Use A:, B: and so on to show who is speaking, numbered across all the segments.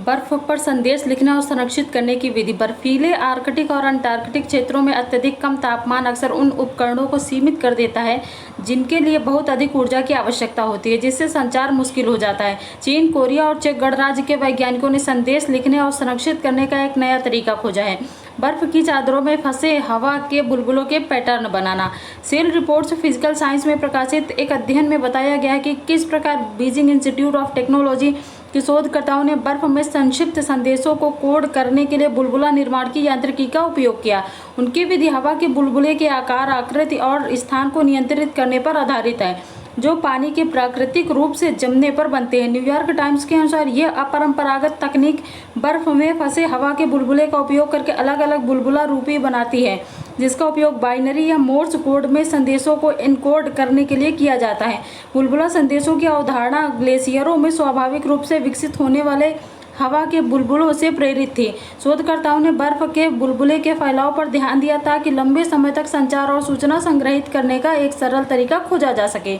A: बर्फ पर संदेश लिखना और संरक्षित करने की विधि। बर्फीले आर्कटिक और अंटार्कटिक क्षेत्रों में अत्यधिक कम तापमान अक्सर उन उपकरणों को सीमित कर देता है जिनके लिए बहुत अधिक ऊर्जा की आवश्यकता होती है, जिससे संचार मुश्किल हो जाता है। चीन, कोरिया और चेक गणराज्य के वैज्ञानिकों ने संदेश लिखने और संरक्षित करने का एक नया तरीका खोजा है: बर्फ की चादरों में फंसे हवा के बुलबुलों के पैटर्न बनाना। सेल रिपोर्ट्स फिजिकल साइंस में प्रकाशित एक अध्ययन में बताया गया है कि किस प्रकार बीजिंग इंस्टीट्यूट ऑफ टेक्नोलॉजी के शोधकर्ताओं ने बर्फ में संक्षिप्त संदेशों को कोड करने के लिए बुलबुला निर्माण की यांत्रिकी का उपयोग किया। उनकी विधि हवा के बुलबुले के आकार, आकृति और स्थान को नियंत्रित करने पर आधारित है, जो पानी के प्राकृतिक रूप से जमने पर बनते हैं। न्यूयॉर्क टाइम्स के अनुसार यह अपरंपरागत तकनीक बर्फ में फंसे हवा के बुलबुले का उपयोग करके अलग अलग बुलबुला रूपी बनाती है, जिसका उपयोग बाइनरी या मोर्स कोड में संदेशों को एन्कोड करने के लिए किया जाता है। बुलबुला संदेशों की अवधारणा ग्लेशियरों में स्वाभाविक रूप से विकसित होने वाले हवा के बुलबुलों से प्रेरित थी। शोधकर्ताओं ने बर्फ के बुलबुले के फैलाव पर ध्यान दिया ताकि लंबे समय तक संचार और सूचना संग्रहित करने का एक सरल तरीका खोजा जा सके।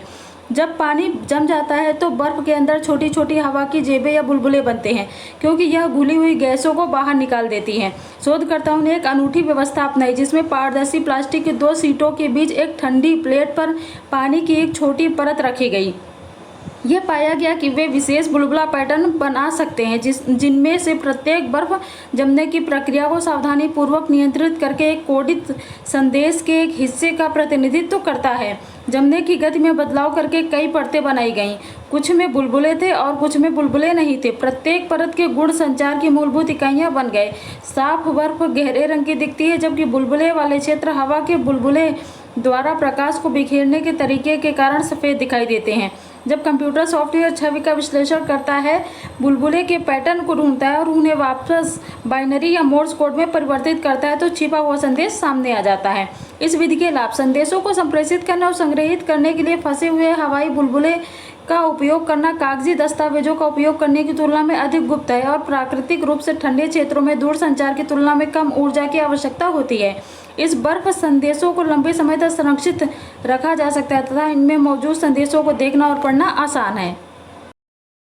A: जब पानी जम जाता है तो बर्फ के अंदर छोटी छोटी हवा की जेबें या बुलबुले बनते हैं, क्योंकि यह घुली हुई गैसों को बाहर निकाल देती हैं। शोधकर्ताओं ने एक अनूठी व्यवस्था अपनाई जिसमें पारदर्शी प्लास्टिक की दो शीटों के बीच एक ठंडी प्लेट पर पानी की एक छोटी परत रखी गई। यह पाया गया कि वे विशेष बुलबुला पैटर्न बना सकते हैं जिनमें से प्रत्येक बर्फ जमने की प्रक्रिया को सावधानीपूर्वक नियंत्रित करके एक कोडित संदेश के एक हिस्से का प्रतिनिधित्व करता है। जमने की गति में बदलाव करके कई परतें बनाई गईं। कुछ में बुलबुले थे और कुछ में बुलबुले नहीं थे। प्रत्येक परत के गुण संचार की मूलभूत इकाइयां बन गए। साफ बर्फ गहरे रंग की दिखती है, जबकि बुलबुले वाले क्षेत्र हवा के बुलबुले द्वारा प्रकाश को बिखेरने के तरीके के कारण सफ़ेद दिखाई देते हैं। जब कंप्यूटर सॉफ्टवेयर छवि का विश्लेषण करता है, बुलबुले के पैटर्न को ढूंढता है और उन्हें वापस बाइनरी या मोर्स कोड में परिवर्तित करता है, तो छिपा हुआ संदेश सामने आ जाता है। इस विधि के लाभ: संदेशों को संप्रेषित करने और संग्रहित करने के लिए फंसे हुए हवाई बुलबुले का उपयोग करना कागजी दस्तावेजों का उपयोग करने की तुलना में अधिक गुप्त है और प्राकृतिक रूप से ठंडे क्षेत्रों में दूर संचार की तुलना में कम ऊर्जा की आवश्यकता होती है। इस बर्फ संदेशों को लंबे समय तक संरक्षित रखा जा सकता है तथा इनमें मौजूद संदेशों को देखना और पढ़ना आसान है।